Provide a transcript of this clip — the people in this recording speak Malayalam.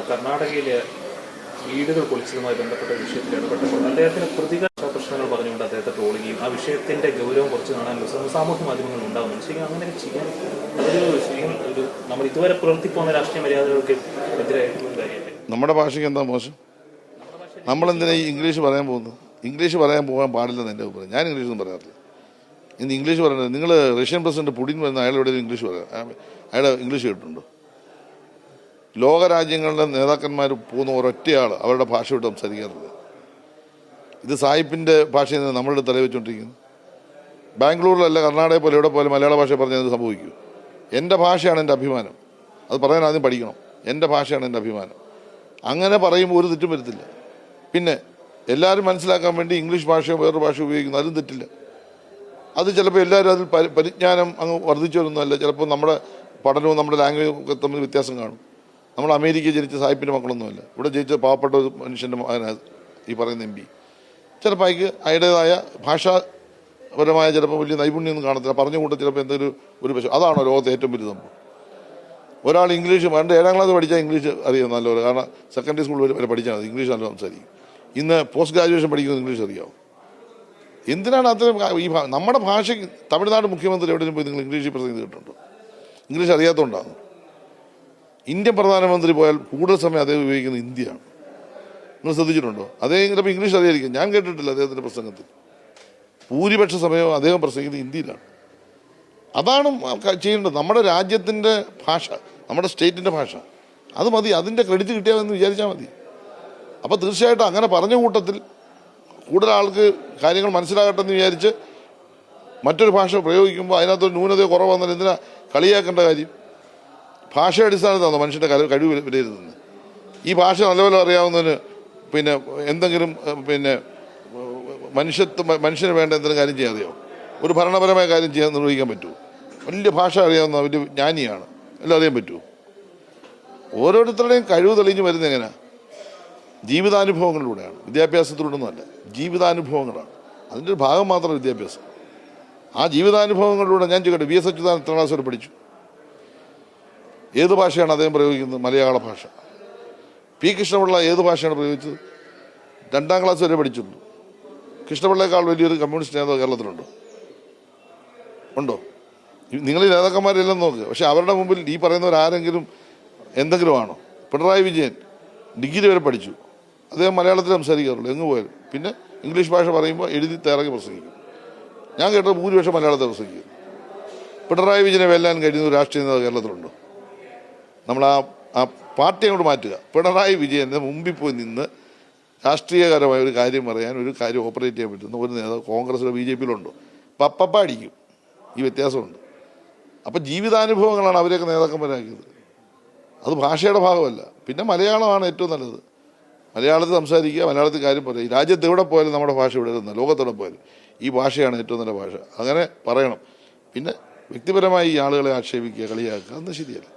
കർണാടകയിലെ വീടുകൾ പൊളിച്ചതുമായി ബന്ധപ്പെട്ട വിഷയത്തിൽ ഇടപെട്ടപ്പോൾ അദ്ദേഹത്തിന് പ്രതികാര പ്രശ്നങ്ങൾ പറഞ്ഞുകൊണ്ട് അദ്ദേഹത്തെ ട്രോളുകയും ആ വിഷയത്തിന്റെ ഗൗരവം കുറച്ച് കാണാൻ സാമൂഹ്യ മാധ്യമങ്ങൾ ഉണ്ടാകുന്നു. ശരിക്കും അങ്ങനെയൊക്കെ ചെയ്യാൻ ഒരു നമ്മൾ ഇതുവരെ പുലർത്തിപ്പോകുന്ന രാഷ്ട്രീയ മര്യാദകൾക്ക് എതിരായിട്ടുള്ള കാര്യമല്ലേ? നമ്മുടെ ഭാഷയ്ക്ക് എന്താ മോശം? നമ്മളെന്തിനാ ഈ ഇംഗ്ലീഷ് പറയാൻ പോകുന്നു? ഇംഗ്ലീഷ് പറയാൻ പോകാൻ പാടില്ലെന്ന് എൻ്റെ അഭിപ്രായം. ഞാൻ ഇംഗ്ലീഷൊന്നും പറയാറില്ല. ഇന്ന് ഇംഗ്ലീഷ് പറയുന്നത് നിങ്ങൾ റഷ്യൻ പ്രസിഡന്റ് പുടിൻ വരുന്ന അയാളോട് ഇംഗ്ലീഷ് പറയാം. അയാളെ ഇംഗ്ലീഷ് കേട്ടിട്ടുണ്ടോ? ലോകരാജ്യങ്ങളുടെ നേതാക്കന്മാർ പോകുന്ന ഒരൊറ്റയാൾ അവരുടെ ഭാഷ വിട്ട് സംസാരിക്കാറില്ല. ഇത് സായിപ്പിൻ്റെ ഭാഷയിൽ നിന്ന് നമ്മളുടെ തല വെച്ചുകൊണ്ടിരിക്കുന്നു. ബാംഗ്ലൂരിലല്ല കർണാടകയിൽ പോലെ ഇവിടെ പോലെ മലയാള ഭാഷ പറഞ്ഞാൽ അത് സംഭവിക്കൂ. എൻ്റെ ഭാഷയാണ് എൻ്റെ അഭിമാനം. അത് പറയാൻ ആദ്യം പഠിക്കണം. എൻ്റെ ഭാഷയാണ് എൻ്റെ അഭിമാനം. അങ്ങനെ പറയുമ്പോൾ ഒരു തെറ്റും വരത്തില്ല. പിന്നെ എല്ലാവരും മനസ്സിലാക്കാൻ വേണ്ടി ഇംഗ്ലീഷ് ഭാഷയോ വേറൊരു ഭാഷ ഉപയോഗിക്കുന്നു, അതും തെറ്റില്ല. അത് ചിലപ്പോൾ എല്ലാവരും അതിൽ പരിജ്ഞാനം അങ്ങ് വർദ്ധിച്ചു വരുന്നതല്ല. ചിലപ്പോൾ നമ്മുടെ പഠനവും നമ്മുടെ ലാംഗ്വേജും തമ്മിൽ വ്യത്യാസം കാണും. നമ്മൾ അമേരിക്കയിൽ ജനിച്ച സാഹിബിൻ്റെ മക്കളൊന്നുമല്ല. ഇവിടെ ജനിച്ച പാവപ്പെട്ട ഒരു മനുഷ്യൻ്റെ മകനാണ് ഈ പറയുന്ന MP. ചിലപ്പോൾ അയക്ക് അതിൻ്റേതായ ഭാഷാപരമായ ചിലപ്പോൾ വലിയ നൈപുണ്യമൊന്നും കാണത്തില്ല. പറഞ്ഞു കൂട്ട ചിലപ്പോൾ എന്തെങ്കിലും ഒരു പക്ഷേ അതാണോ ലോകത്തെ ഏറ്റവും വലിയ സംഭവം. ഒരാൾ ഇംഗ്ലീഷ് പണ്ട് 7ാം ക്ലാസ് പഠിച്ചാൽ ഇംഗ്ലീഷ് അറിയാം നല്ലപോലെ. കാരണം സെക്കൻഡറി സ്കൂൾ വരെ പഠിച്ചാൽ മതി, ഇംഗ്ലീഷ് നല്ല സംസാരിക്കും. ഇന്ന് പോസ്റ്റ് ഗ്രാജുവേഷൻ പഠിക്കുന്നത് ഇംഗ്ലീഷ് അറിയാവും. എന്തിനാണ് അത്രയും ഈ നമ്മുടെ ഭാഷയ്ക്ക്? തമിഴ്നാട് മുഖ്യമന്ത്രി എവിടെയും പോയി നിങ്ങൾ ഇംഗ്ലീഷിൽ പ്രസംഗിച്ചിട്ടുണ്ടോ? ഇംഗ്ലീഷ് അറിയാത്തതുകൊണ്ടാണ്. ഇന്ത്യൻ പ്രധാനമന്ത്രി പോയാൽ കൂടുതൽ സമയം അദ്ദേഹം ഉപയോഗിക്കുന്നത് ഹിന്ദിയാണ്. നിങ്ങൾ ശ്രദ്ധിച്ചിട്ടുണ്ടോ? അദ്ദേഹം ചിലപ്പോൾ ഇംഗ്ലീഷ് അറിയായിരിക്കും, ഞാൻ കേട്ടിട്ടില്ല അദ്ദേഹത്തിൻ്റെ പ്രസംഗത്തിൽ. ഭൂരിപക്ഷ സമയവും അദ്ദേഹം പ്രസംഗിക്കുന്നത് ഹിന്ദിയിലാണ്. അതാണ് ചെയ്യേണ്ടത്. നമ്മുടെ രാജ്യത്തിൻ്റെ ഭാഷ, നമ്മുടെ സ്റ്റേറ്റിൻ്റെ ഭാഷ, അത് മതി. അതിൻ്റെ ക്രെഡിറ്റ് കിട്ടിയാമെന്ന് വിചാരിച്ചാൽ മതി. അപ്പോൾ തീർച്ചയായിട്ടും അങ്ങനെ പറഞ്ഞ കൂട്ടത്തിൽ കൂടുതൽ ആൾക്ക് കാര്യങ്ങൾ മനസ്സിലാകട്ടെ എന്ന് വിചാരിച്ച് മറ്റൊരു ഭാഷ പ്രയോഗിക്കുമ്പോൾ അതിനകത്തൊരു ന്യൂനതയോ കുറവാണെന്നാൽ എന്തിനാ കളിയാക്കേണ്ട കാര്യം? ഭാഷ അടിസ്ഥാനത്താണോ മനുഷ്യൻ്റെ കഴിവ് വിലയിരുത്തുന്നത്? ഈ ഭാഷ നല്ലപോലെ അറിയാവുന്നതിന് പിന്നെ എന്തെങ്കിലും പിന്നെ മനുഷ്യന് വേണ്ട എന്തെങ്കിലും കാര്യം ചെയ്യാൻ അറിയാമോ? ഒരു ഭരണപരമായ കാര്യം ചെയ്യാൻ നിർവഹിക്കാൻ പറ്റുമോ? വലിയ ഭാഷ അറിയാവുന്ന വലിയ ജ്ഞാനിയാണ്, എല്ലാം അറിയാൻ പറ്റുമോ? ഓരോരുത്തരുടെയും കഴിവ് തെളിഞ്ഞ് വരുന്നത് എങ്ങനെയാണ്? ജീവിതാനുഭവങ്ങളിലൂടെയാണ്, വിദ്യാഭ്യാസത്തിലൂടെയൊന്നുമല്ല. ജീവിതാനുഭവങ്ങളാണ് അതിൻ്റെ ഒരു ഭാഗം മാത്രം വിദ്യാഭ്യാസം. ആ ജീവിതാനുഭവങ്ങളിലൂടെ ഞാൻ ചോദിക്കട്ടെ, VS അച്യുതാനന്ദൻ എത്ര ക്ലാസ് വരെ പഠിച്ചു? ഏത് ഭാഷയാണ് അദ്ദേഹം പ്രയോഗിക്കുന്നത്? മലയാള ഭാഷ. P. കൃഷ്ണപിള്ള ഏത് ഭാഷയാണ് പ്രയോഗിച്ചത്? 2ാം ക്ലാസ് വരെ പഠിച്ചിട്ടുണ്ട്. കൃഷ്ണപിള്ളയേക്കാൾ വലിയൊരു കമ്മ്യൂണിസ്റ്റ് നേതാവ് കേരളത്തിലുണ്ടോ? ഉണ്ടോ? നിങ്ങൾ ഈ നേതാക്കന്മാരെല്ലാം നോക്കുക. പക്ഷെ അവരുടെ മുമ്പിൽ ഈ പറയുന്നവരാരെങ്കിലും എന്തെങ്കിലും ആണോ? പിണറായി വിജയൻ ഡിഗ്രി വരെ പഠിച്ചു, അദ്ദേഹം മലയാളത്തിൽ സംസാരിക്കാറുള്ളൂ എങ്ങ് പോയാലും. പിന്നെ ഇംഗ്ലീഷ് ഭാഷ പറയുമ്പോൾ എഴുതി തയ്യാറാക്കി പ്രസംഗിക്കും. ഞാൻ കേട്ടത് ഭൂരിപക്ഷം മലയാളത്തിൽ പ്രസംഗിക്കും. പിണറായി വിജയനെ വെല്ലാൻ കഴിയുന്ന ഒരു രാഷ്ട്രീയ നേതാവ് കേരളത്തിലുണ്ടോ? നമ്മൾ ആ പാർട്ടി അങ്ങോട്ട് മാറ്റുക. പിണറായി വിജയൻ്റെ മുമ്പിൽ പോയി നിന്ന് രാഷ്ട്രീയകരമായ ഒരു കാര്യം പറയാൻ, ഒരു കാര്യം ഓപ്പറേറ്റ് ചെയ്യാൻ പറ്റുന്ന ഒരു നേതാവ് കോൺഗ്രസിലോ BJP-യിലുണ്ടോ? പപ്പ അടിക്കും. ഈ വ്യത്യാസമുണ്ട്. അപ്പം ജീവിതാനുഭവങ്ങളാണ് അവരെയൊക്കെ നേതാക്കന്മാരാക്കിയത്. അത് ഭാഷയുടെ ഭാഗമല്ല. പിന്നെ മലയാളമാണ് ഏറ്റവും നല്ലത്. മലയാളത്തിൽ സംസാരിക്കുക, മലയാളത്തിൽ കാര്യം പറയുക. ഈ രാജ്യത്ത് എവിടെ പോയാലും നമ്മുടെ ഭാഷ വിടരുന്ന, ലോകത്തെവിടെ പോയാലും ഈ ഭാഷയാണ് ഏറ്റവും നല്ല ഭാഷ. അങ്ങനെ പറയണം. പിന്നെ വ്യക്തിപരമായി ഈ ആളുകളെ ആക്ഷേപിക്കുക, കളിയാക്കുക, അതൊന്നും ശരിയല്ല.